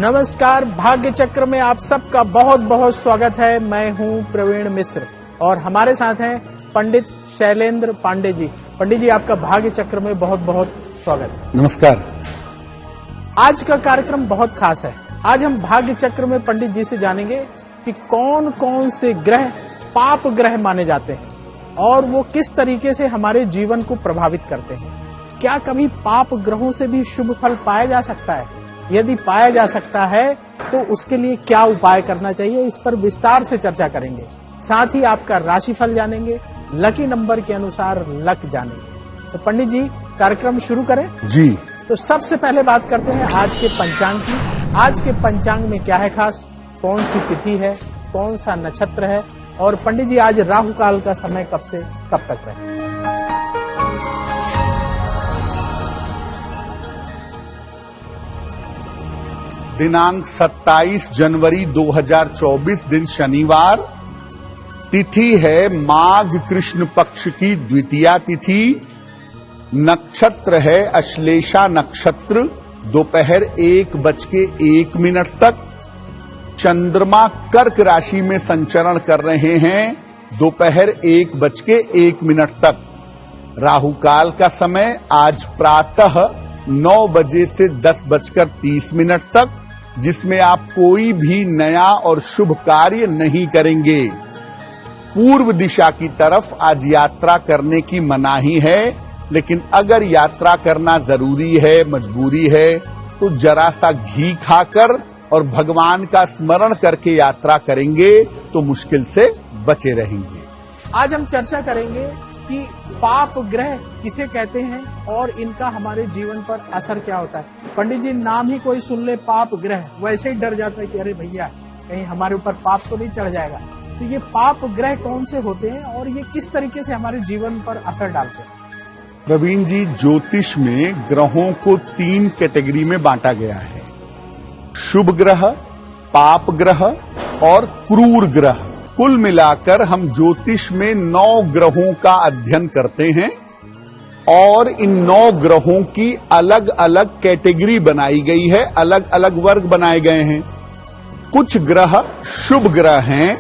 नमस्कार, भाग्य चक्र में आप सबका बहुत बहुत स्वागत है। मैं हूं प्रवीण मिश्र और हमारे साथ हैं पंडित शैलेंद्र पांडे जी। पंडित जी, आपका भाग्य चक्र में बहुत बहुत स्वागत है। नमस्कार। आज का कार्यक्रम बहुत खास है। आज हम भाग्य चक्र में पंडित जी से जानेंगे कि कौन कौन से ग्रह पाप ग्रह माने जाते हैं और वो किस तरीके से हमारे जीवन को प्रभावित करते हैं। क्या कभी पाप ग्रहों से भी शुभ फल पाया जा सकता है? यदि पाया जा सकता है तो उसके लिए क्या उपाय करना चाहिए, इस पर विस्तार से चर्चा करेंगे। साथ ही आपका राशिफल जानेंगे, लकी नंबर के अनुसार लक जानेंगे। तो पंडित जी, कार्यक्रम शुरू करें जी। तो सबसे पहले बात करते हैं आज के पंचांग की। आज के पंचांग में क्या है खास, कौन सी तिथि है, कौन सा नक्षत्र है और पंडित जी आज राहु काल का समय कब से कब तक रहे? दिनांक 27 जनवरी 2024 दिन शनिवार। तिथि है माघ कृष्ण पक्ष की द्वितीया तिथि। नक्षत्र है अश्लेषा नक्षत्र, दोपहर 1:01 तक। चंद्रमा कर्क राशि में संचरण कर रहे हैं दोपहर 1:01 तक। राहु काल का समय आज प्रातः 9 बजे से 10:30 तक, जिसमें आप कोई भी नया और शुभ कार्य नहीं करेंगे। पूर्व दिशा की तरफ आज यात्रा करने की मनाही है, लेकिन अगर यात्रा करना जरूरी है, मजबूरी है, तो जरा सा घी खाकर और भगवान का स्मरण करके यात्रा करेंगे तो मुश्किल से बचे रहेंगे। आज हम चर्चा करेंगे कि पाप ग्रह किसे कहते हैं और इनका हमारे जीवन पर असर क्या होता है। पंडित जी, नाम ही कोई सुन ले पाप ग्रह, वैसे ही डर जाता है कि अरे भैया कहीं हमारे ऊपर पाप तो नहीं चढ़ जाएगा। तो ये पाप ग्रह कौन से होते हैं और ये किस तरीके से हमारे जीवन पर असर डालते हैं? प्रवीण जी, ज्योतिष में ग्रहों को 3 कैटेगरी में बांटा गया है: शुभ ग्रह, पाप ग्रह और क्रूर ग्रह। कुल मिलाकर हम ज्योतिष में 9 ग्रहों का अध्ययन करते हैं और इन 9 ग्रहों की अलग अलग कैटेगरी बनाई गई है, अलग अलग वर्ग बनाए गए हैं। कुछ ग्रह शुभ ग्रह हैं,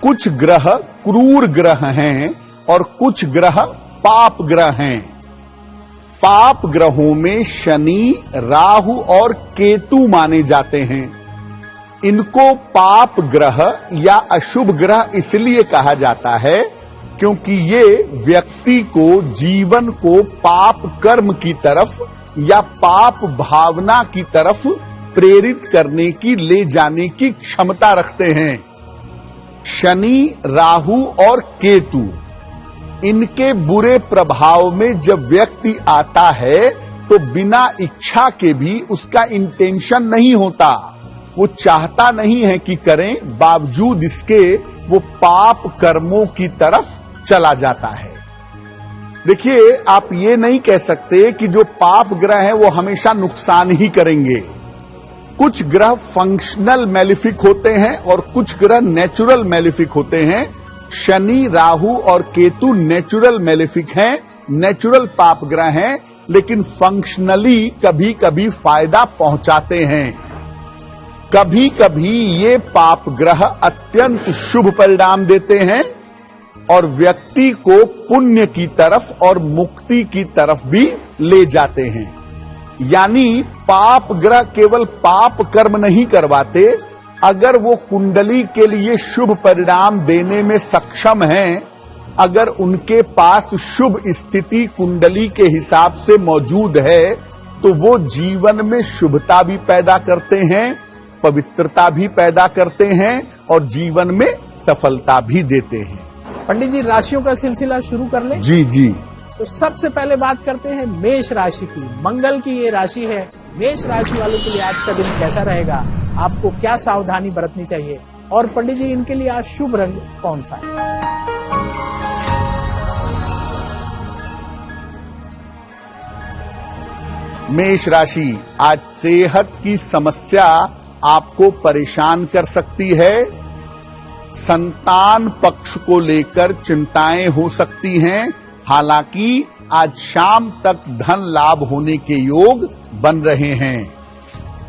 कुछ ग्रह क्रूर ग्रह हैं और कुछ ग्रह पाप ग्रह हैं। पाप ग्रहों में शनि, राहु और केतु माने जाते हैं। इनको पाप ग्रह या अशुभ ग्रह इसलिए कहा जाता है क्योंकि ये व्यक्ति को जीवन को पाप कर्म की तरफ या पाप भावना की तरफ प्रेरित करने की, ले जाने की क्षमता रखते हैं। शनि, राहु और केतु, इनके बुरे प्रभाव में जब व्यक्ति आता है तो बिना इच्छा के भी उसका इंटेंशन नहीं होता, वो चाहता नहीं है कि करें, बावजूद इसके वो पाप कर्मों की तरफ चला जाता है। देखिए, आप ये नहीं कह सकते कि जो पाप ग्रह हैं वो हमेशा नुकसान ही करेंगे। कुछ ग्रह फंक्शनल मैलिफिक होते हैं और कुछ ग्रह नेचुरल मैलिफिक होते हैं। शनि, राहु और केतु नेचुरल मैलिफिक हैं, नेचुरल पाप ग्रह हैं, लेकिन फंक्शनली कभी कभी फायदा पहुंचाते हैं। कभी कभी ये पाप ग्रह अत्यंत शुभ परिणाम देते हैं और व्यक्ति को पुण्य की तरफ और मुक्ति की तरफ भी ले जाते हैं। यानी पाप ग्रह केवल पाप कर्म नहीं करवाते, अगर वो कुंडली के लिए शुभ परिणाम देने में सक्षम हैं, अगर उनके पास शुभ स्थिति कुंडली के हिसाब से मौजूद है, तो वो जीवन में शुभता भी पैदा करते हैं, पवित्रता भी पैदा करते हैं और जीवन में सफलता भी देते हैं। पंडित जी, राशियों का सिलसिला शुरू कर लें? जी जी। तो सबसे पहले बात करते हैं मेष राशि की। मंगल की ये राशि है। मेष राशि वालों के लिए आज का दिन कैसा रहेगा, आपको क्या सावधानी बरतनी चाहिए और पंडित जी, इनके लिए आज शुभ रंग कौन सा है? मेष राशि, आज सेहत की समस्या आपको परेशान कर सकती है। संतान पक्ष को लेकर चिंताएं हो सकती हैं। हालांकि आज शाम तक धन लाभ होने के योग बन रहे हैं।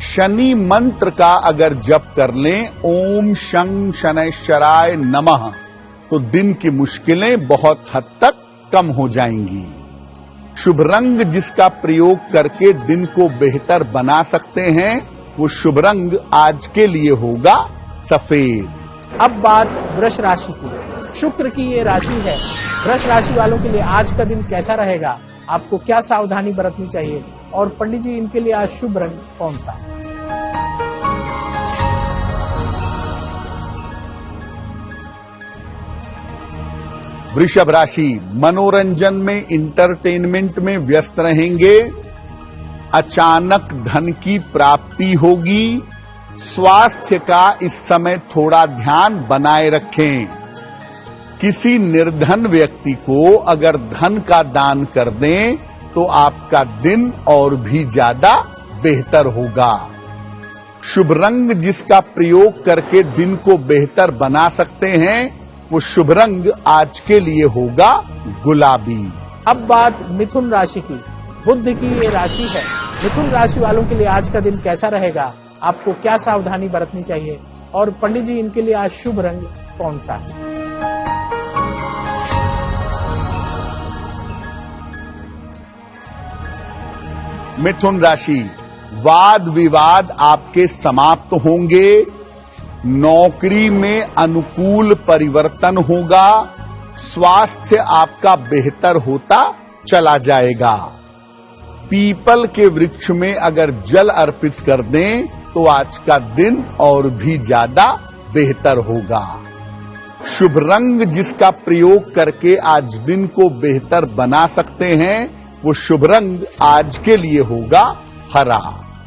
शनि मंत्र का अगर जप कर लें, ओम शं शनैश्चराय नमः, तो दिन की मुश्किलें बहुत हद तक कम हो जाएंगी। शुभ रंग जिसका प्रयोग करके दिन को बेहतर बना सकते हैं, वो शुभ रंग आज के लिए होगा सफेद। अब बात वृष राशि की। शुक्र की ये राशि है। वृष राशि वालों के लिए आज का दिन कैसा रहेगा, आपको क्या सावधानी बरतनी चाहिए, और पंडित जी इनके लिए आज शुभ रंग कौन सा है? वृषभ राशि मनोरंजन में, इंटरटेनमेंट में व्यस्त रहेंगे। अचानक धन की प्राप्ति होगी। स्वास्थ्य का इस समय थोड़ा ध्यान बनाए रखें। किसी निर्धन व्यक्ति को अगर धन का दान कर दें तो आपका दिन और भी ज्यादा बेहतर होगा। शुभ रंग जिसका प्रयोग करके दिन को बेहतर बना सकते हैं, वो शुभ रंग आज के लिए होगा गुलाबी। अब बात मिथुन राशि की। बुध की ये राशि है। मिथुन राशि वालों के लिए आज का दिन कैसा रहेगा, आपको क्या सावधानी बरतनी चाहिए, और पंडित जी इनके लिए आज शुभ रंग कौन सा है? मिथुन राशि वाद विवाद आपके समाप्त होंगे। नौकरी में अनुकूल परिवर्तन होगा। स्वास्थ्य आपका बेहतर होता चला जाएगा। पीपल के वृक्ष में अगर जल अर्पित कर दें तो आज का दिन और भी ज्यादा बेहतर होगा। शुभ रंग जिसका प्रयोग करके आज दिन को बेहतर बना सकते हैं, वो शुभ रंग आज के लिए होगा हरा।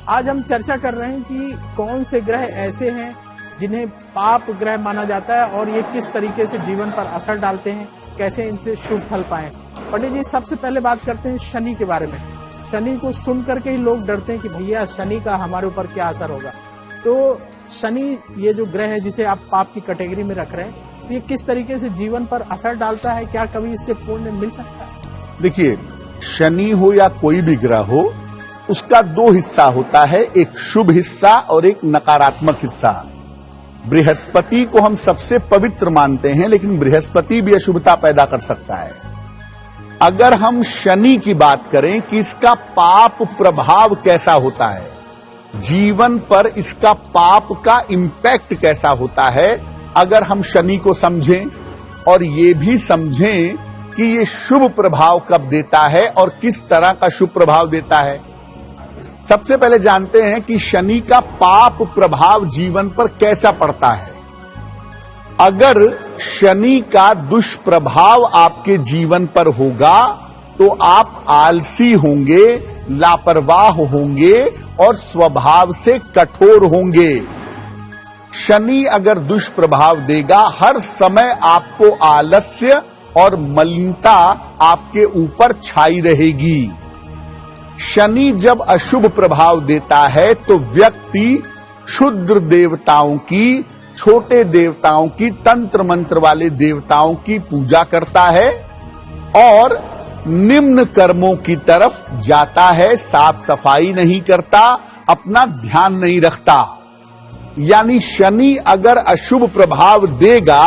आज हम चर्चा कर रहे हैं कि कौन से ग्रह ऐसे हैं जिन्हें पाप ग्रह माना जाता है, और ये किस तरीके से जीवन पर असर डालते हैं, कैसे इनसे शुभ फल पाएं। पंडित जी सबसे पहले बात करते हैं शनि के बारे में। शनि को सुन करके ही लोग डरते हैं कि भैया शनि का हमारे ऊपर क्या असर होगा। तो शनि ये जो ग्रह है जिसे आप पाप की कैटेगरी में रख रहे हैं, ये किस तरीके से जीवन पर असर डालता है, क्या कभी इससे पुण्य मिल सकता है? देखिए, शनि हो या कोई भी ग्रह हो, उसका दो हिस्सा होता है, एक शुभ हिस्सा और एक नकारात्मक हिस्सा। बृहस्पति को हम सबसे पवित्र मानते हैं, लेकिन बृहस्पति भी अशुभता पैदा कर सकता है। अगर हम शनि की बात करें कि इसका पाप प्रभाव कैसा होता है, जीवन पर इसका पाप का इम्पैक्ट कैसा होता है, अगर हम शनि को समझें और ये भी समझें कि ये शुभ प्रभाव कब देता है और किस तरह का शुभ प्रभाव देता है। सबसे पहले जानते हैं कि शनि का पाप प्रभाव जीवन पर कैसा पड़ता है। अगर शनि का दुष्प्रभाव आपके जीवन पर होगा तो आप आलसी होंगे, लापरवाह होंगे और स्वभाव से कठोर होंगे। शनि अगर दुष्प्रभाव देगा, हर समय आपको आलस्य और मलिनता आपके ऊपर छाई रहेगी। शनि जब अशुभ प्रभाव देता है तो व्यक्ति क्षुद्र देवताओं की, छोटे देवताओं की, तंत्र मंत्र वाले देवताओं की पूजा करता है और निम्न कर्मों की तरफ जाता है। साफ सफाई नहीं करता, अपना ध्यान नहीं रखता। यानी शनि अगर अशुभ प्रभाव देगा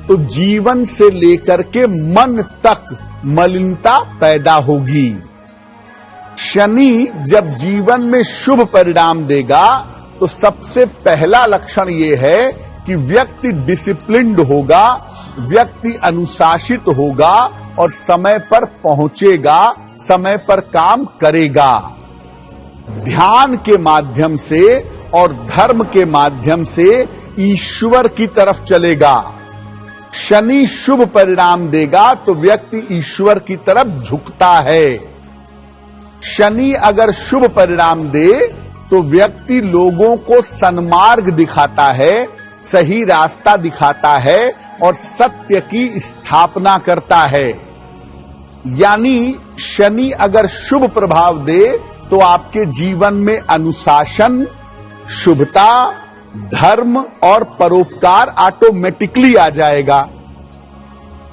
तो जीवन से लेकर के मन तक मलिनता पैदा होगी। शनि जब जीवन में शुभ परिणाम देगा तो सबसे पहला लक्षण ये है कि व्यक्ति डिसिप्लिन्ड होगा, व्यक्ति अनुशासित होगा और समय पर पहुंचेगा, समय पर काम करेगा। ध्यान के माध्यम से और धर्म के माध्यम से ईश्वर की तरफ चलेगा। शनि शुभ परिणाम देगा तो व्यक्ति ईश्वर की तरफ झुकता है। शनि अगर शुभ परिणाम दे तो व्यक्ति लोगों को सन्मार्ग दिखाता है, सही रास्ता दिखाता है और सत्य की स्थापना करता है। यानी शनि अगर शुभ प्रभाव दे तो आपके जीवन में अनुशासन, शुभता, धर्म और परोपकार ऑटोमेटिकली आ जाएगा।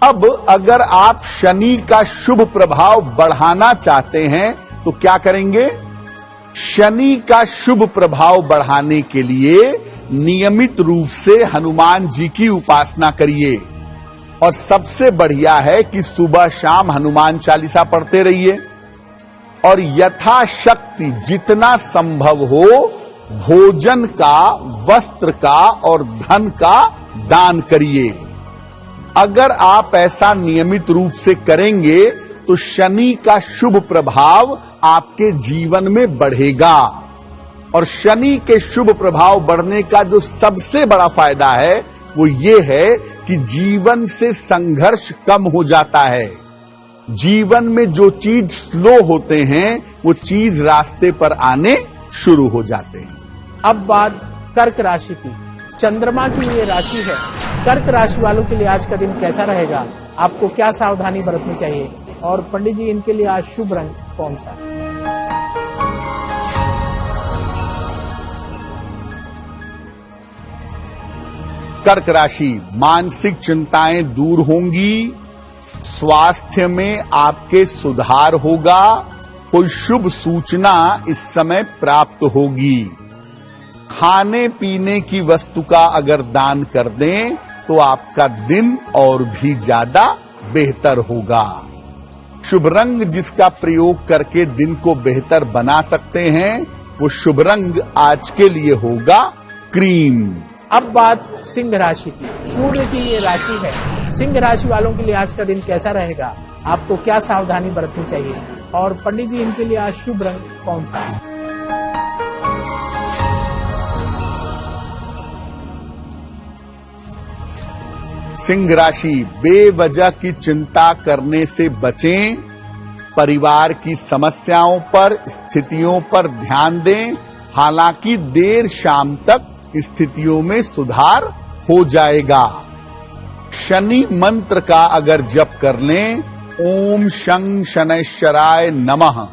अब अगर आप शनि का शुभ प्रभाव बढ़ाना चाहते हैं तो क्या करेंगे? शनि का शुभ प्रभाव बढ़ाने के लिए नियमित रूप से हनुमान जी की उपासना करिए और सबसे बढ़िया है कि सुबह शाम हनुमान चालीसा पढ़ते रहिए और यथाशक्ति जितना संभव हो भोजन का, वस्त्र का और धन का दान करिए। अगर आप ऐसा नियमित रूप से करेंगे तो शनि का शुभ प्रभाव आपके जीवन में बढ़ेगा और शनि के शुभ प्रभाव बढ़ने का जो सबसे बड़ा फायदा है वो ये है कि जीवन से संघर्ष कम हो जाता है। जीवन में जो चीज स्लो होते हैं वो चीज रास्ते पर आने शुरू हो जाते हैं। अब बात कर्क राशि की। चंद्रमा की ये राशि है। कर्क राशि वालों के लिए आज का दिन कैसा रहेगा, आपको क्या सावधानी बरतनी चाहिए और पंडित जी इनके लिए आज शुभ रंग कौन सा है? कर्क राशि, मानसिक चिंताएं दूर होंगी, स्वास्थ्य में आपके सुधार होगा, कोई शुभ सूचना इस समय प्राप्त होगी। खाने पीने की वस्तु का अगर दान कर दें तो आपका दिन और भी ज्यादा बेहतर होगा। शुभ रंग जिसका प्रयोग करके दिन को बेहतर बना सकते हैं वो शुभ रंग आज के लिए होगा क्रीम। अब बात सिंह राशि की। सूर्य की ये राशि है। सिंह राशि वालों के लिए आज का दिन कैसा रहेगा, आपको क्या सावधानी बरतनी चाहिए और पंडित जी इनके लिए आज शुभ रंग कौन सा है? सिंह राशि, बेवजह की चिंता करने से बचें, परिवार की समस्याओं पर, स्थितियों पर ध्यान दें। हालांकि देर शाम तक स्थितियों में सुधार हो जाएगा। शनि मंत्र का अगर जप कर लें, ओम शं शनैश्चराय नमः,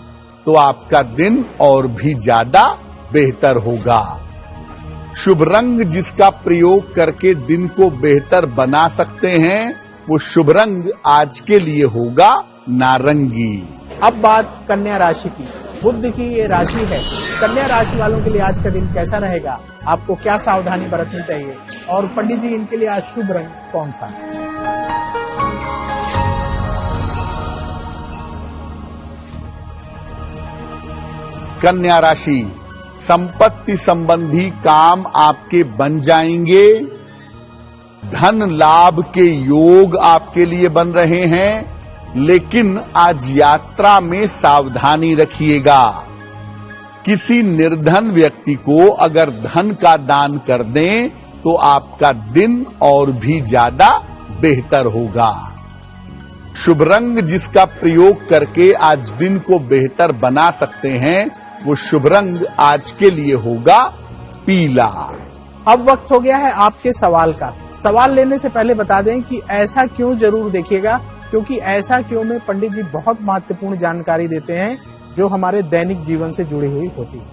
तो आपका दिन और भी ज्यादा बेहतर होगा। शुभ रंग जिसका प्रयोग करके दिन को बेहतर बना सकते हैं वो शुभ रंग आज के लिए होगा नारंगी। अब बात कन्या राशि की। बुध की ये राशि है। कन्या राशि वालों के लिए आज का दिन कैसा रहेगा, आपको क्या सावधानी बरतनी चाहिए और पंडित जी इनके लिए आज शुभ रंग कौन सा है? कन्या राशि, संपत्ति संबंधी काम आपके बन जाएंगे, धन लाभ के योग आपके लिए बन रहे हैं, लेकिन आज यात्रा में सावधानी रखिएगा। किसी निर्धन व्यक्ति को अगर धन का दान कर दें तो आपका दिन और भी ज्यादा बेहतर होगा। शुभ रंग जिसका प्रयोग करके आज दिन को बेहतर बना सकते हैं वो शुभ रंग आज के लिए होगा पीला। अब वक्त हो गया है आपके सवाल का। सवाल लेने से पहले बता दें कि ऐसा क्यों जरूर देखिएगा, क्योंकि ऐसा क्यों में पंडित जी बहुत महत्वपूर्ण जानकारी देते हैं जो हमारे दैनिक जीवन से जुड़ी हुई होती है।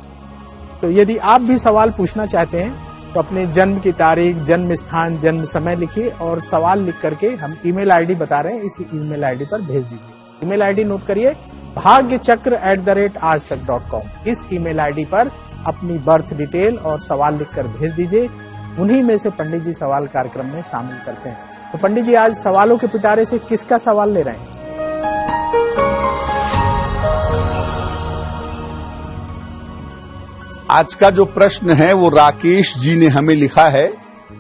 तो यदि आप भी सवाल पूछना चाहते हैं तो अपने जन्म की तारीख, जन्म स्थान, जन्म समय लिखिए और सवाल लिख करके हम ईमेल आईडी बता रहे हैं, इसी ईमेल आईडी पर भेज दीजिए। ईमेल आईडी नोट करिए, bhagyachakra@aajtak.com। इस ईमेल आईडी पर अपनी बर्थ डिटेल और सवाल लिखकर भेज दीजिए। उन्हीं में से पंडित जी सवाल कार्यक्रम में शामिल करते हैं। तो पंडित जी आज सवालों के पिटारे से किसका सवाल ले रहे हैं? आज का जो प्रश्न है वो राकेश जी ने हमें लिखा है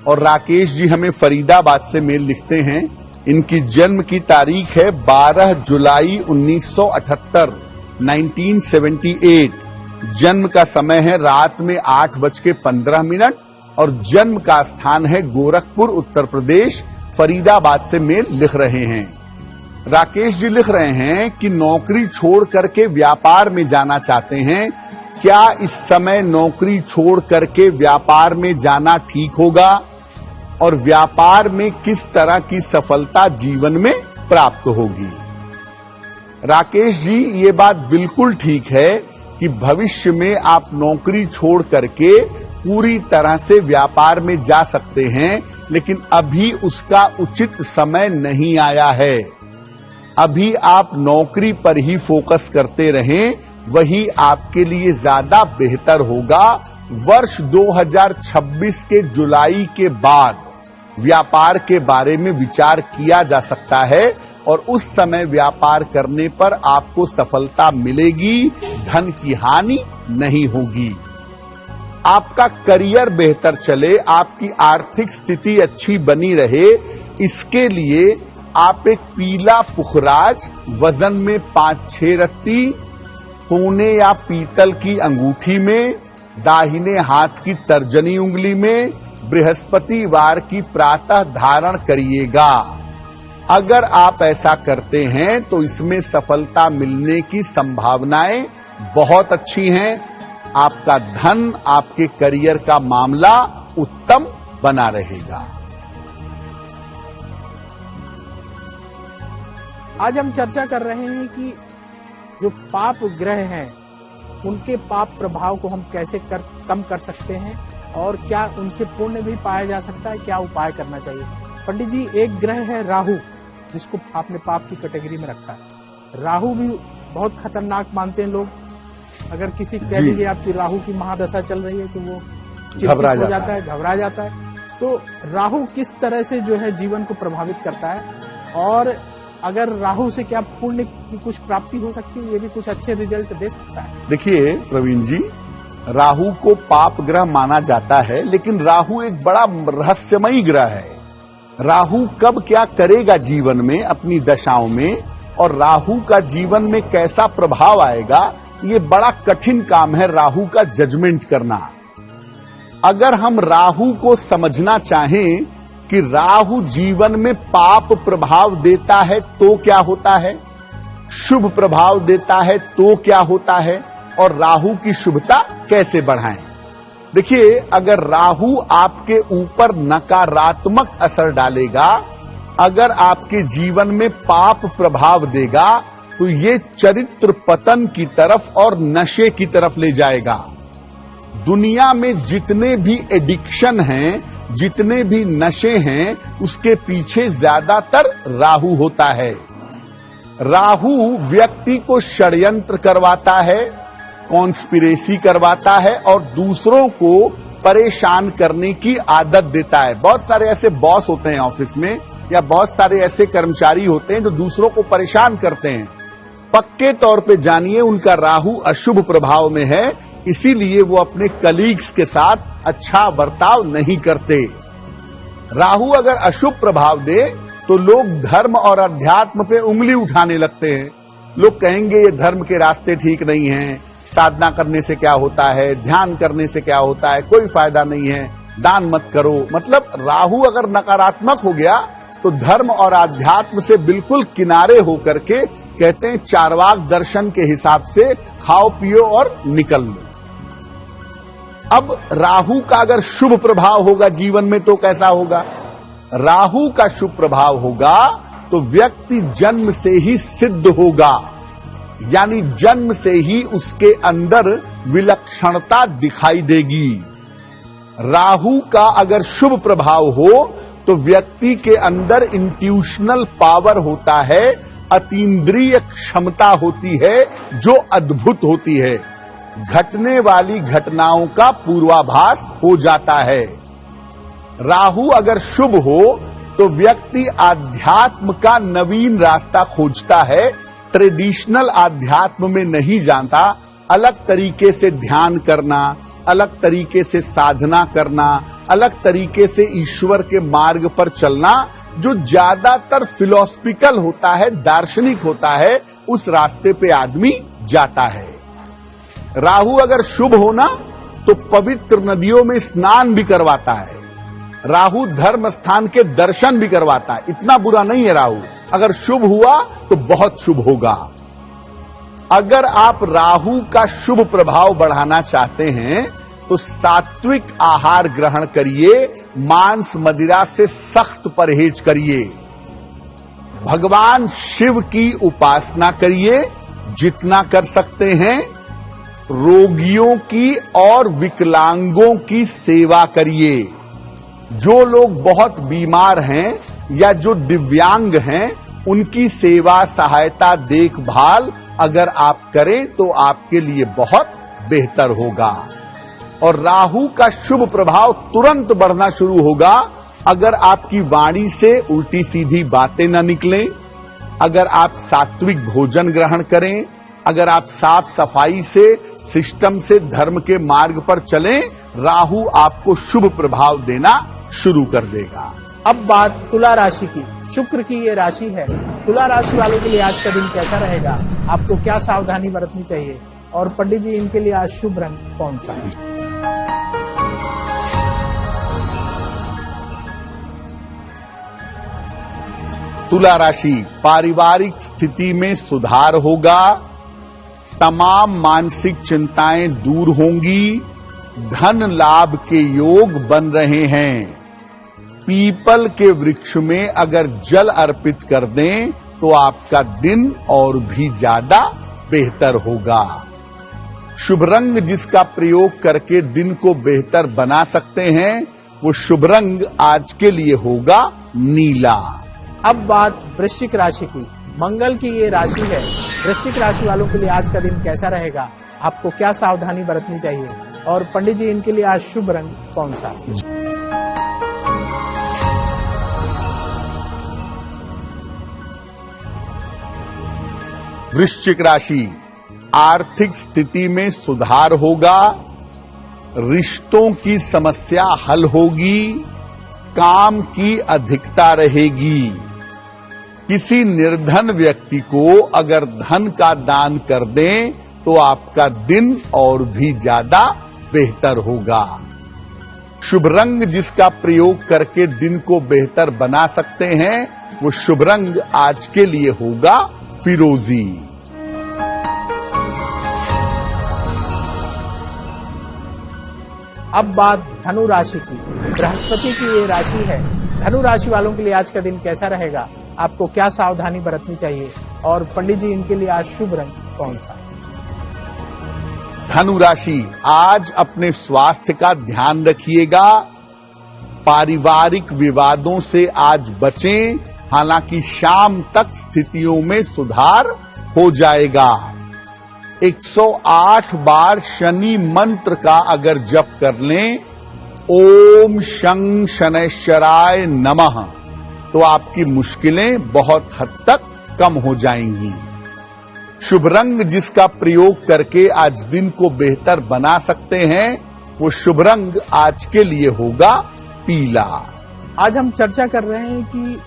और राकेश जी हमें फरीदाबाद से मेल लिखते हैं। इनकी जन्म की तारीख है 12 जुलाई 1978, 1978। जन्म का समय है रात में 8:15 और जन्म का स्थान है गोरखपुर, उत्तर प्रदेश। फरीदाबाद से मेल लिख रहे हैं। राकेश जी लिख रहे हैं कि नौकरी छोड़ करके व्यापार में जाना चाहते हैं। क्या इस समय नौकरी छोड़ करके व्यापार में जाना ठीक होगा और व्यापार में किस तरह की सफलता जीवन में प्राप्त होगी? राकेश जी, ये बात बिल्कुल ठीक है कि भविष्य में आप नौकरी छोड़ करके पूरी तरह से व्यापार में जा सकते हैं, लेकिन अभी उसका उचित समय नहीं आया है। अभी आप नौकरी पर ही फोकस करते रहें वही आपके लिए ज्यादा बेहतर होगा। वर्ष 2026 के जुलाई के बाद व्यापार के बारे में विचार किया जा सकता है और उस समय व्यापार करने पर आपको सफलता मिलेगी, धन की हानि नहीं होगी। आपका करियर बेहतर चले, आपकी आर्थिक स्थिति अच्छी बनी रहे, इसके लिए आप एक पीला पुखराज वजन में 5-6 रत्ती सोने या पीतल की अंगूठी में, दाहिने हाथ की तर्जनी उंगली में बृहस्पतिवार की प्रातः धारण करिएगा। अगर आप ऐसा करते हैं तो इसमें सफलता मिलने की संभावनाएं बहुत अच्छी हैं। आपका धन, आपके करियर का मामला उत्तम बना रहेगा। आज हम चर्चा कर रहे हैं कि जो पाप ग्रह हैं उनके पाप प्रभाव को हम कैसे कम कर सकते हैं और क्या उनसे पुण्य भी पाया जा सकता है, क्या उपाय करना चाहिए। पंडित जी, एक ग्रह है राहु, जिसको आपने पाप की कैटेगरी में रखा है। राहु भी बहुत खतरनाक मानते हैं लोग। अगर किसी कह दीजिए आपकी राहु की महादशा चल रही है तो वो घबरा जाता है, घबरा जाता है। तो राहु किस तरह से जो है जीवन को प्रभावित करता है और अगर राहु से क्या पुण्य की कुछ प्राप्ति हो सकती है, ये भी कुछ अच्छे रिजल्ट दे सकता है। देखिए प्रवीण जी, राहु को पाप ग्रह माना जाता है, लेकिन राहु एक बड़ा रहस्यमयी ग्रह है। राहु कब क्या करेगा जीवन में, अपनी दशाओं में, और राहु का जीवन में कैसा प्रभाव आएगा, ये बड़ा कठिन काम है राहु का जजमेंट करना। अगर हम राहु को समझना चाहें कि राहु जीवन में पाप प्रभाव देता है तो क्या होता है, शुभ प्रभाव देता है तो क्या होता है, और राहु की शुभता कैसे बढ़ाएं। देखिए, अगर राहु आपके ऊपर नकारात्मक असर डालेगा, अगर आपके जीवन में पाप प्रभाव देगा, तो ये चरित्र पतन की तरफ और नशे की तरफ ले जाएगा। दुनिया में जितने भी एडिक्शन हैं, जितने भी नशे हैं, उसके पीछे ज्यादातर राहु होता है। राहु व्यक्ति को षड्यंत्र करवाता है, कॉन्स्पिरेसी करवाता है और दूसरों को परेशान करने की आदत देता है। बहुत सारे ऐसे बॉस होते हैं ऑफिस में, या बहुत सारे ऐसे कर्मचारी होते हैं जो दूसरों को परेशान करते हैं। पक्के तौर पे जानिए उनका राहु अशुभ प्रभाव में है, इसीलिए वो अपने कलीग्स के साथ अच्छा बर्ताव नहीं करते। राहु अगर अशुभ प्रभाव दे तो लोग धर्म और अध्यात्म पे उंगली उठाने लगते हैं। लोग कहेंगे ये धर्म के रास्ते ठीक नहीं हैं, साधना करने से क्या होता है, ध्यान करने से क्या होता है, कोई फायदा नहीं है, दान मत करो। मतलब राहु अगर नकारात्मक हो गया तो धर्म और अध्यात्म से बिल्कुल किनारे होकर के कहते हैं चार्वाक दर्शन के हिसाब से खाओ पियो और निकल लो। अब राहु का अगर शुभ प्रभाव होगा जीवन में तो कैसा होगा। राहु का शुभ प्रभाव होगा तो व्यक्ति जन्म से ही सिद्ध होगा, यानी जन्म से ही उसके अंदर विलक्षणता दिखाई देगी। राहु का अगर शुभ प्रभाव हो तो व्यक्ति के अंदर इंट्यूशनल पावर होता है, अतीन्द्रिय क्षमता होती है जो अद्भुत होती है। घटने वाली घटनाओं का पूर्वाभास हो जाता है। राहु अगर शुभ हो तो व्यक्ति आध्यात्म का नवीन रास्ता खोजता है, ट्रेडिशनल आध्यात्म में नहीं जानता। अलग तरीके से ध्यान करना, अलग तरीके से साधना करना, अलग तरीके से ईश्वर के मार्ग पर चलना, जो ज्यादातर फिलोसफिकल होता है, दार्शनिक होता है, उस रास्ते पे आदमी जाता है। राहु अगर शुभ होना तो पवित्र नदियों में स्नान भी करवाता है। राहु धर्म स्थान के दर्शन भी करवाता है। इतना बुरा नहीं है राहु, अगर शुभ हुआ तो बहुत शुभ होगा। अगर आप राहु का शुभ प्रभाव बढ़ाना चाहते हैं तो सात्विक आहार ग्रहण करिए, मांस मदिरा से सख्त परहेज करिए, भगवान शिव की उपासना करिए जितना कर सकते हैं, रोगियों की और विकलांगों की सेवा करिए। जो लोग बहुत बीमार हैं या जो दिव्यांग हैं, उनकी सेवा, सहायता, देखभाल अगर आप करें तो आपके लिए बहुत बेहतर होगा। और राहु का शुभ प्रभाव तुरंत बढ़ना शुरू होगा अगर आपकी वाणी से उल्टी सीधी बातें न निकलें, अगर आप सात्विक भोजन ग्रहण करें, अगर आप साफ सफाई से, सिस्टम से, धर्म के मार्ग पर चलें, राहु आपको शुभ प्रभाव देना शुरू कर देगा। अब बात तुला राशि की। शुक्र की ये राशि है। तुला राशि वालों के लिए आज का दिन कैसा रहेगा? आपको क्या सावधानी बरतनी चाहिए? और पंडित जी, इनके लिए आज शुभ रंग कौन सा है? तुला राशि, पारिवारिक स्थिति में सुधार होगा, तमाम मानसिक चिंताएं दूर होंगी, धन लाभ के योग बन रहे हैं। पीपल के वृक्ष में अगर जल अर्पित कर दें तो आपका दिन और भी ज्यादा बेहतर होगा। शुभ रंग जिसका प्रयोग करके दिन को बेहतर बना सकते हैं, वो शुभ रंग आज के लिए होगा नीला। अब बात वृश्चिक राशि की। मंगल की ये राशि है। वृश्चिक राशि वालों के लिए आज का दिन कैसा रहेगा? आपको क्या सावधानी बरतनी चाहिए? और पंडित जी, इनके लिए आज शुभ रंग कौन सा? वृश्चिक राशि, आर्थिक स्थिति में सुधार होगा, रिश्तों की समस्या हल होगी, काम की अधिकता रहेगी। किसी निर्धन व्यक्ति को अगर धन का दान कर दें तो आपका दिन और भी ज्यादा बेहतर होगा। शुभ रंग जिसका प्रयोग करके दिन को बेहतर बना सकते हैं, वो शुभ रंग आज के लिए होगा फिरोजी। अब बात धनु राशि की। बृहस्पति की ये राशि है। धनु राशि वालों के लिए आज का दिन कैसा रहेगा? आपको क्या सावधानी बरतनी चाहिए? और पंडित जी, इनके लिए आज शुभ रंग कौन सा? धनु राशि, आज अपने स्वास्थ्य का ध्यान रखिएगा, पारिवारिक विवादों से आज बचें, हालांकि शाम तक स्थितियों में सुधार हो जाएगा। 108 बार शनि मंत्र का अगर जप कर लें, ओम शं शनैश्चराय नमः, तो आपकी मुश्किलें बहुत हद तक कम हो जाएंगी। शुभ रंग जिसका प्रयोग करके आज दिन को बेहतर बना सकते हैं, वो शुभ रंग आज के लिए होगा पीला। आज हम चर्चा कर रहे हैं कि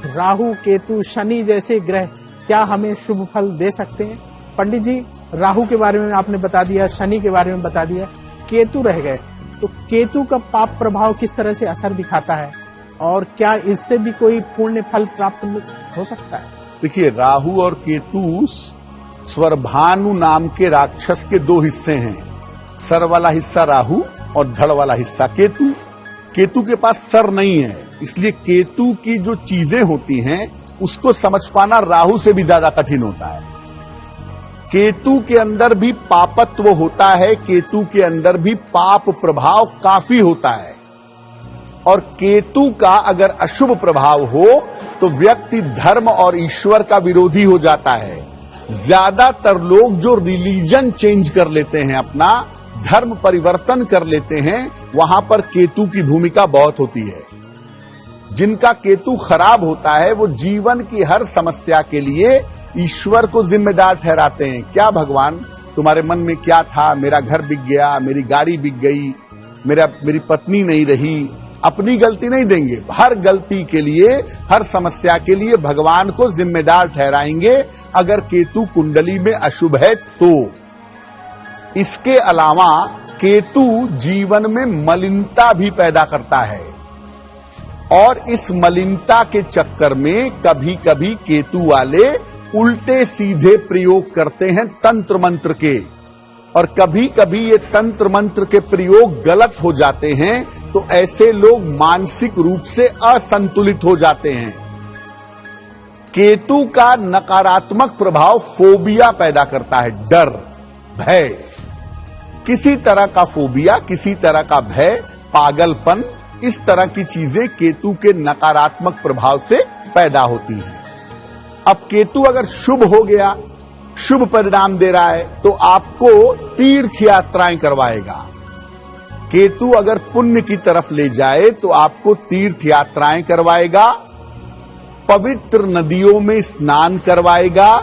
राहु, केतु, शनि जैसे ग्रह क्या हमें शुभ फल दे सकते हैं? पंडित जी, राहु के बारे में आपने बता दिया, शनि के बारे में बता दिया, केतु रह गए। तो केतु का पाप प्रभाव किस तरह से असर दिखाता है और क्या इससे भी कोई पुण्य फल प्राप्त हो सकता है? देखिए, राहु और केतु स्वरभानु नाम के राक्षस के दो हिस्से हैं। सर वाला हिस्सा राहु और धड़ वाला हिस्सा केतु। केतु के पास सर नहीं है, इसलिए केतु की जो चीजें होती हैं उसको समझ पाना राहु से भी ज्यादा कठिन होता है। केतु के अंदर भी पापत्व होता है, केतु के अंदर भी पाप प्रभाव काफी होता है। और केतु का अगर अशुभ प्रभाव हो तो व्यक्ति धर्म और ईश्वर का विरोधी हो जाता है। ज्यादातर लोग जो रिलीजन चेंज कर लेते हैं, अपना धर्म परिवर्तन कर लेते हैं, वहां पर केतु की भूमिका बहुत होती है। जिनका केतु खराब होता है वो जीवन की हर समस्या के लिए ईश्वर को जिम्मेदार ठहराते हैं। क्या भगवान, तुम्हारे मन में क्या था? मेरा घर बिक गया, मेरी गाड़ी बिक गई, मेरी पत्नी नहीं रही। अपनी गलती नहीं देंगे, हर गलती के लिए, हर समस्या के लिए भगवान को जिम्मेदार ठहराएंगे अगर केतु कुंडली में अशुभ है तो। इसके अलावा केतु जीवन में मलिनता भी पैदा करता है और इस मलिनता के चक्कर में कभी कभी केतु वाले उल्टे सीधे प्रयोग करते हैं तंत्र मंत्र के, और कभी कभी ये तंत्र मंत्र के प्रयोग गलत हो जाते हैं तो ऐसे लोग मानसिक रूप से असंतुलित हो जाते हैं। केतु का नकारात्मक प्रभाव फोबिया पैदा करता है, डर, भय। किसी तरह का फोबिया, किसी तरह का भय, पागलपन, इस तरह की चीजें केतु के नकारात्मक प्रभाव से पैदा होती हैं। अब केतु अगर शुभ हो गया शुभ परिणाम दे रहा है तो आपको तीर्थ यात्राएं करवाएगा। केतु अगर पुण्य की तरफ ले जाए तो आपको तीर्थ यात्राएं करवाएगा, पवित्र नदियों में स्नान करवाएगा,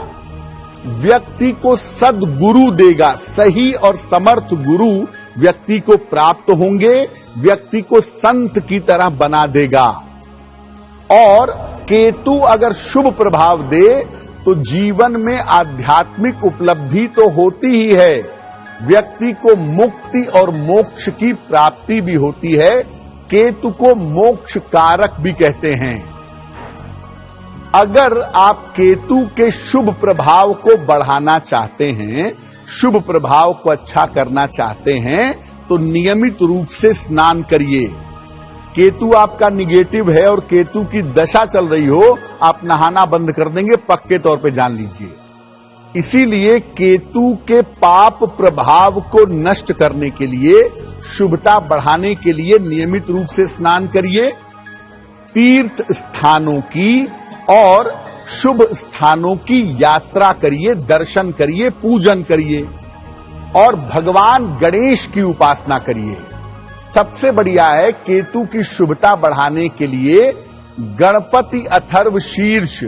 व्यक्ति को सद्गुरु देगा। सही और समर्थ गुरु व्यक्ति को प्राप्त होंगे, व्यक्ति को संत की तरह बना देगा। और केतु अगर शुभ प्रभाव दे तो जीवन में आध्यात्मिक उपलब्धि तो होती ही है, व्यक्ति को मुक्ति और मोक्ष की प्राप्ति भी होती है। केतु को मोक्ष कारक भी कहते हैं। अगर आप केतु के शुभ प्रभाव को बढ़ाना चाहते हैं, शुभ प्रभाव को अच्छा करना चाहते हैं, तो नियमित रूप से स्नान करिए। केतु आपका निगेटिव है और केतु की दशा चल रही हो, आप नहाना बंद कर देंगे, पक्के तौर पे जान लीजिए। इसीलिए केतु के पाप प्रभाव को नष्ट करने के लिए, शुभता बढ़ाने के लिए नियमित रूप से स्नान करिए, तीर्थ स्थानों की और शुभ स्थानों की यात्रा करिए, दर्शन करिए, पूजन करिए और भगवान गणेश की उपासना करिए। सबसे बढ़िया है केतु की शुभता बढ़ाने के लिए गणपति अथर्व शीर्ष,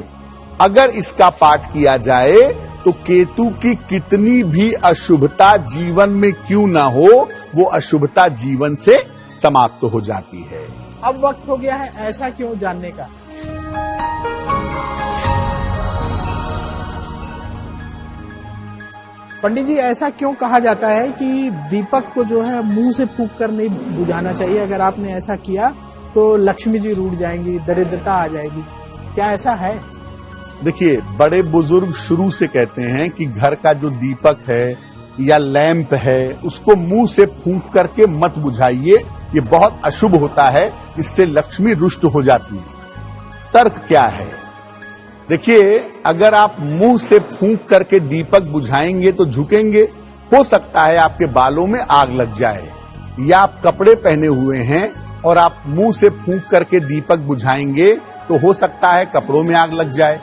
अगर इसका पाठ किया जाए तो केतु की कितनी भी अशुभता जीवन में क्यों ना हो, वो अशुभता जीवन से समाप्त हो जाती है। अब वक्त हो गया है ऐसा क्यों जानने का। पंडित जी, ऐसा क्यों कहा जाता है कि दीपक को जो है मुंह से फूंक कर नहीं बुझाना चाहिए, अगर आपने ऐसा किया तो लक्ष्मी जी रूठ जाएंगी, दरिद्रता आ जाएगी, क्या ऐसा है? देखिए, बड़े बुजुर्ग शुरू से कहते हैं कि घर का जो दीपक है या लैंप है उसको मुंह से फूंक करके मत बुझाइए, ये बहुत अशुभ होता है, इससे लक्ष्मी रुष्ट हो जाती है। तर्क क्या है? देखिए, अगर आप मुंह से फूंक करके दीपक बुझाएंगे तो झुकेंगे, हो सकता है आपके बालों में आग लग जाए, या आप कपड़े पहने हुए हैं और आप मुंह से फूंक करके दीपक बुझाएंगे तो हो सकता है कपड़ों में आग लग जाए।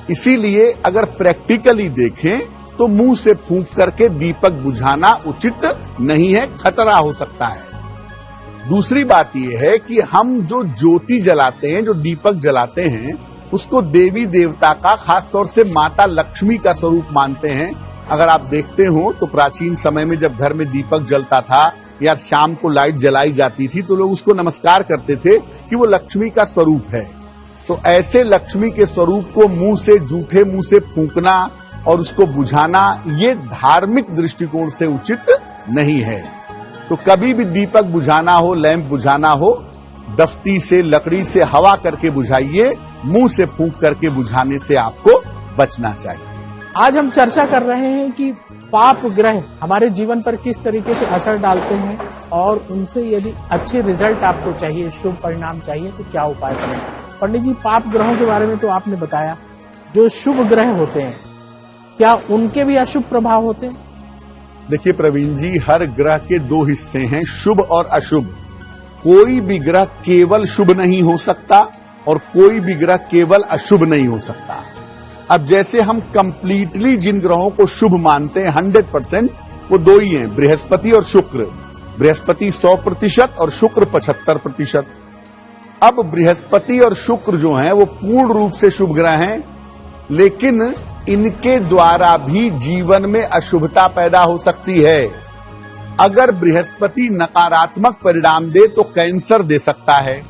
इसीलिए अगर प्रैक्टिकली देखें तो मुंह से फूंक करके दीपक बुझाना उचित नहीं है, खतरा हो सकता है। दूसरी बात यह है कि हम जो ज्योति जलाते हैं, जो दीपक जलाते हैं, उसको देवी देवता का, खासतौर से माता लक्ष्मी का स्वरूप मानते हैं। अगर आप देखते हो तो प्राचीन समय में जब घर में दीपक जलता था या शाम को लाइट जलाई जाती थी तो लोग उसको नमस्कार करते थे कि वो लक्ष्मी का स्वरूप है। तो ऐसे लक्ष्मी के स्वरूप को मुंह से, जूठे मुंह से फूंकना और उसको बुझाना, ये धार्मिक दृष्टिकोण से उचित नहीं है। तो कभी भी दीपक बुझाना हो, लैंप बुझाना हो, दफ्ती से, लकड़ी से हवा करके बुझाइए, मुंह से फूंक करके बुझाने से आपको बचना चाहिए। आज हम चर्चा कर रहे हैं कि पाप ग्रह हमारे जीवन पर किस तरीके से असर डालते हैं और उनसे यदि अच्छे रिजल्ट आपको चाहिए, शुभ परिणाम चाहिए, तो क्या उपाय करें। पंडित जी, पाप ग्रहों के बारे में तो आपने बताया, जो शुभ ग्रह होते हैं क्या उनके भी अशुभ प्रभाव होते हैं? देखिए प्रवीण जी, हर ग्रह के दो हिस्से हैं, शुभ और अशुभ। कोई भी ग्रह केवल शुभ नहीं हो सकता और कोई भी ग्रह केवल अशुभ नहीं हो सकता। अब जैसे हम कंप्लीटली जिन ग्रहों को शुभ मानते हैं 100%, वो दो ही हैं, बृहस्पति और शुक्र। बृहस्पति 100% और शुक्र 75%। अब बृहस्पति और शुक्र जो हैं वो पूर्ण रूप से शुभ ग्रह हैं, लेकिन इनके द्वारा भी जीवन में अशुभता पैदा हो सकती है। अगर बृहस्पति नकारात्मक परिणाम दे तो कैंसर दे सकता है,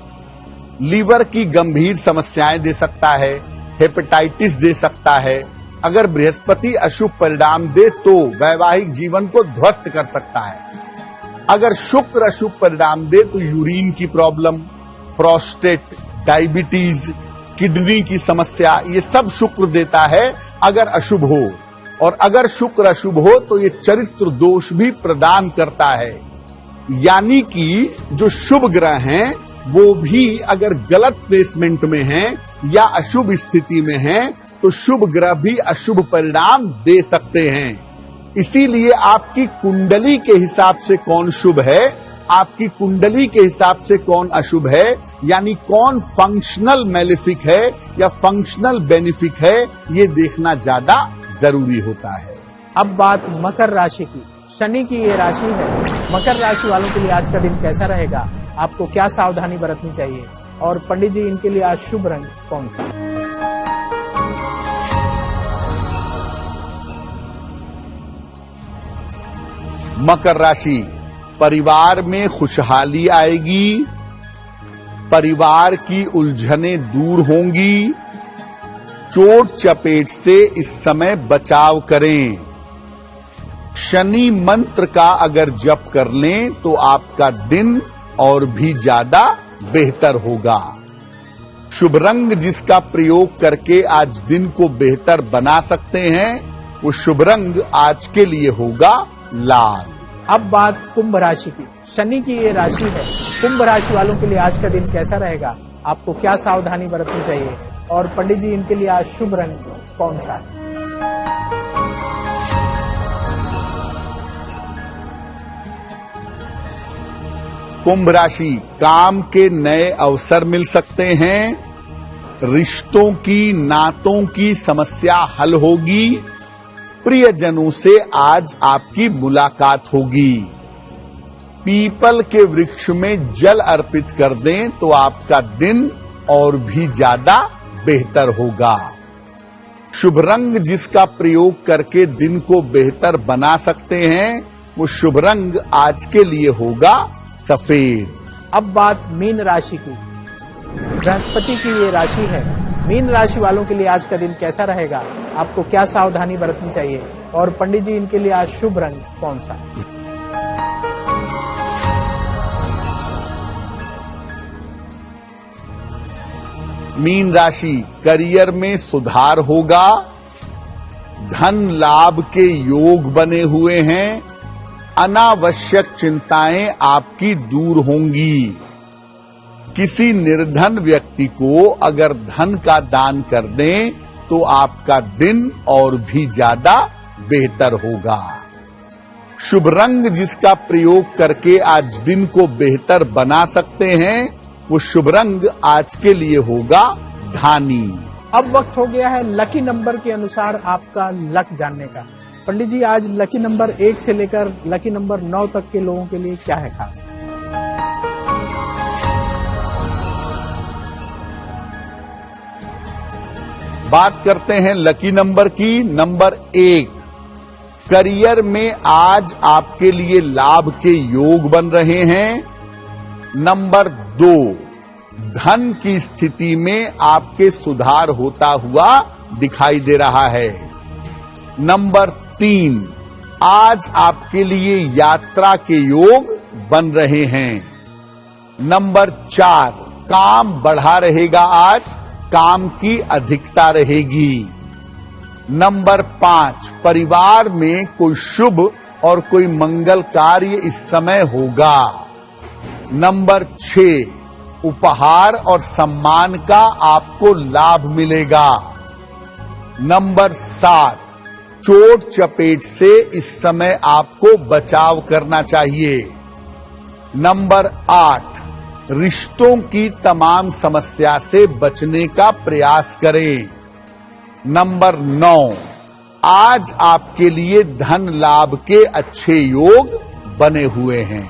लीवर की गंभीर समस्याएं दे सकता है, हेपेटाइटिस दे सकता है। अगर बृहस्पति अशुभ परिणाम दे तो वैवाहिक जीवन को ध्वस्त कर सकता है। अगर शुक्र अशुभ परिणाम दे तो यूरिन की प्रॉब्लम, प्रोस्टेट, डायबिटीज, किडनी की समस्या, ये सब शुक्र देता है अगर अशुभ हो। और अगर शुक्र अशुभ हो तो ये चरित्र दोष भी प्रदान करता है। यानी कि जो शुभ ग्रह हैं वो भी अगर गलत प्लेसमेंट में हैं या अशुभ स्थिति में हैं तो शुभ ग्रह भी अशुभ परिणाम दे सकते हैं। इसीलिए आपकी कुंडली के हिसाब से कौन शुभ है, आपकी कुंडली के हिसाब से कौन अशुभ है, यानी कौन फंक्शनल मैलेफिक है या फंक्शनल बेनिफिक है, ये देखना ज्यादा जरूरी होता है। अब बात मकर राशि की। शनि की ये राशि है। मकर राशि वालों के लिए आज का दिन कैसा रहेगा, आपको क्या सावधानी बरतनी चाहिए, और पंडित जी इनके लिए आज शुभ रंग कौन सा? मकर राशि, परिवार में खुशहाली आएगी, परिवार की उलझनें दूर होंगी, चोट चपेट से इस समय बचाव करें। शनि मंत्र का अगर जप कर लें तो आपका दिन और भी ज्यादा बेहतर होगा। शुभ रंग जिसका प्रयोग करके आज दिन को बेहतर बना सकते हैं, वो शुभ रंग आज के लिए होगा लाल। अब बात कुंभ राशि की। शनि की ये राशि है। कुंभ राशि वालों के लिए आज का दिन कैसा रहेगा, आपको क्या सावधानी बरतनी चाहिए, और पंडित जी इनके लिए आज शुभ रंग कौन सा है? कुंभ राशि, काम के नए अवसर मिल सकते हैं, रिश्तों की नातों की समस्या हल होगी, प्रियजनों से आज आपकी मुलाकात होगी। पीपल के वृक्ष में जल अर्पित कर दें तो आपका दिन और भी ज्यादा बेहतर होगा। शुभ रंग जिसका प्रयोग करके दिन को बेहतर बना सकते हैं, वो शुभ रंग आज के लिए होगा सफेद। अब बात मीन राशि की। बृहस्पति की ये राशि है। मीन राशि वालों के लिए आज का दिन कैसा रहेगा, आपको क्या सावधानी बरतनी चाहिए, और पंडित जी इनके लिए आज शुभ रंग कौन सा? मीन राशि, करियर में सुधार होगा, धन लाभ के योग बने हुए हैं, अनावश्यक चिंताएं आपकी दूर होंगी। किसी निर्धन व्यक्ति को अगर धन का दान कर दें तो आपका दिन और भी ज्यादा बेहतर होगा। शुभ रंग जिसका प्रयोग करके आज दिन को बेहतर बना सकते हैं, वो शुभ रंग आज के लिए होगा धानी। अब वक्त हो गया है लकी नंबर के अनुसार आपका लक जानने का। पंडित जी आज लकी नंबर 1 से लेकर लकी नंबर 9 तक के लोगों के लिए क्या है खास? बात करते हैं लकी नंबर की। नंबर 1, करियर में आज आपके लिए लाभ के योग बन रहे हैं। नंबर 2, धन की स्थिति में आपके सुधार होता हुआ दिखाई दे रहा है। नंबर 3, आज आपके लिए यात्रा के योग बन रहे हैं। नंबर 4, काम बढ़ा रहेगा, आज काम की अधिकता रहेगी। नंबर 5, परिवार में कोई शुभ और कोई मंगल कार्य इस समय होगा। नंबर 6, उपहार और सम्मान का आपको लाभ मिलेगा। नंबर 7, चोट चपेट से इस समय आपको बचाव करना चाहिए। नंबर 8, रिश्तों की तमाम समस्या से बचने का प्रयास करें। नंबर 9, आज आपके लिए धन लाभ के अच्छे योग बने हुए हैं।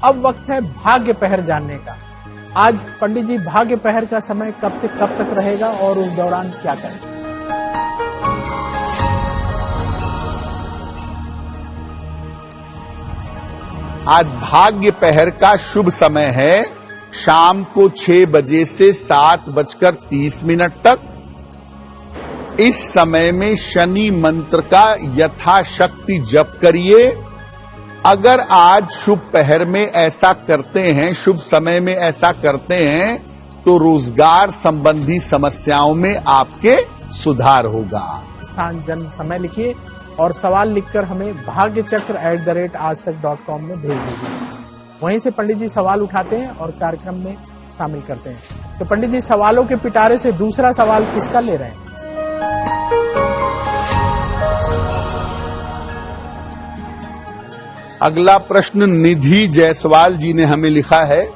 अब वक्त है भाग्य पहर जानने का। आज पंडित जी भाग्य पहर का समय कब से कब तक रहेगा, और उस दौरान क्या करें? आज भाग्य पहर का शुभ समय है शाम को 6 बजे से 7:30 तक। इस समय में शनि मंत्र का यथाशक्ति जप करिए। अगर आज शुभ पहर में ऐसा करते हैं, शुभ समय में ऐसा करते हैं, तो रोजगार संबंधी समस्याओं में आपके सुधार होगा। स्थान, जन्म, समय लिखिए और सवाल लिखकर हमें bhagyachakra@aajtak.com में भेज दीजिए। वहीं से पंडित जी सवाल उठाते हैं और कार्यक्रम में शामिल करते हैं। तो पंडित जी सवालों के पिटारे से दूसरा सवाल किसका ले रहे हैं? अगला प्रश्न निधि जायसवाल जी ने हमें लिखा है।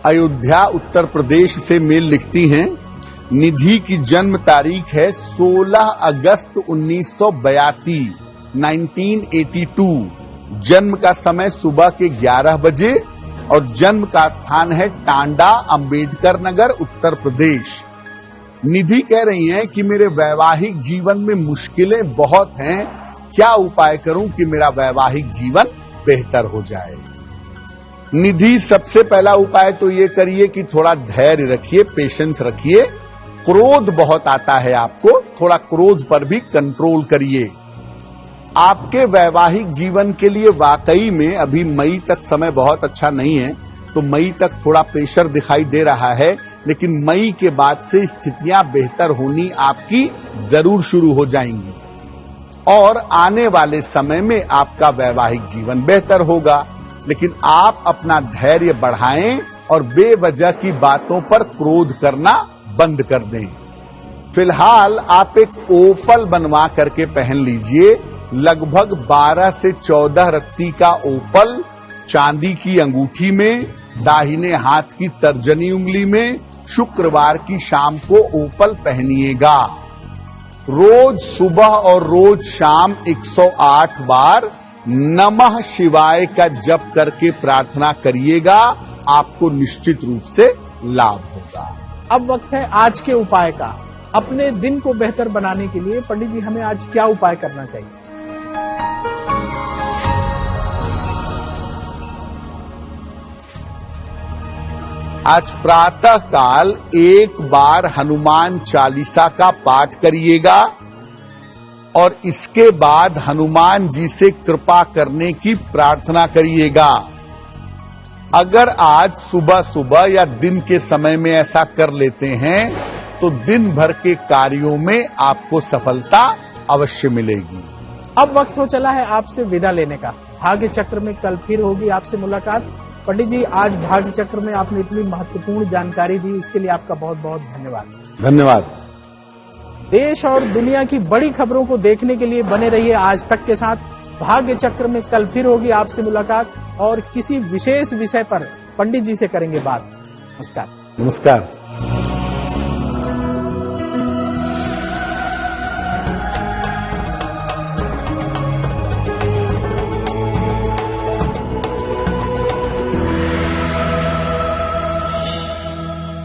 अयोध्या उत्तर प्रदेश से मेल लिखती हैं। निधि की जन्म तारीख है 16 अगस्त 1982, 1982। जन्म का समय सुबह के 11 बजे और जन्म का स्थान है टांडा, अंबेडकर नगर, उत्तर प्रदेश। निधि कह रही हैं कि मेरे वैवाहिक जीवन में मुश्किलें बहुत हैं, क्या उपाय करूं कि मेरा वैवाहिक जीवन बेहतर हो जाए। निधि, सबसे पहला उपाय तो ये करिए कि थोड़ा धैर्य रखिए, पेशेंस रखिए। क्रोध बहुत आता है आपको, थोड़ा क्रोध पर भी कंट्रोल करिए। आपके वैवाहिक जीवन के लिए वाकई में अभी मई तक समय बहुत अच्छा नहीं है, तो मई तक थोड़ा प्रेशर दिखाई दे रहा है, लेकिन मई के बाद से स्थितियां बेहतर होनी आपकी जरूर शुरू हो जाएंगी और आने वाले समय में आपका वैवाहिक जीवन बेहतर होगा। लेकिन आप अपना धैर्य बढ़ाएं और बेवजह की बातों पर क्रोध करना बंद कर दें। फिलहाल आप एक ओपल बनवा करके पहन लीजिए, लगभग 12 से 14 रत्ती का ओपल चांदी की अंगूठी में, दाहिने हाथ की तर्जनी उंगली में। शुक्रवार की शाम को ओपल पहनिएगा। रोज सुबह और रोज शाम 108 बार नमः शिवाय का जप करके प्रार्थना करिएगा, आपको निश्चित रूप से लाभ होगा। अब वक्त है आज के उपाय का। अपने दिन को बेहतर बनाने के लिए पंडित जी हमें आज क्या उपाय करना चाहिए? आज प्रातः काल एक बार हनुमान चालीसा का पाठ करिएगा और इसके बाद हनुमान जी से कृपा करने की प्रार्थना करिएगा। अगर आज सुबह सुबह या दिन के समय में ऐसा कर लेते हैं तो दिन भर के कार्यों में आपको सफलता अवश्य मिलेगी। अब वक्त हो चला है आपसे विदा लेने का। भाग्य चक्र में कल फिर होगी आपसे मुलाकात। पंडित जी, आज भाग्य चक्र में आपने इतनी महत्वपूर्ण जानकारी दी, इसके लिए आपका बहुत बहुत धन्यवाद। धन्यवाद। देश और दुनिया की बड़ी खबरों को देखने के लिए बने रहिए आज तक के साथ। भाग्य चक्र में कल फिर होगी आपसे मुलाकात और किसी विशेष विषय पर पंडित जी से करेंगे बात। नमस्कार। नमस्कार।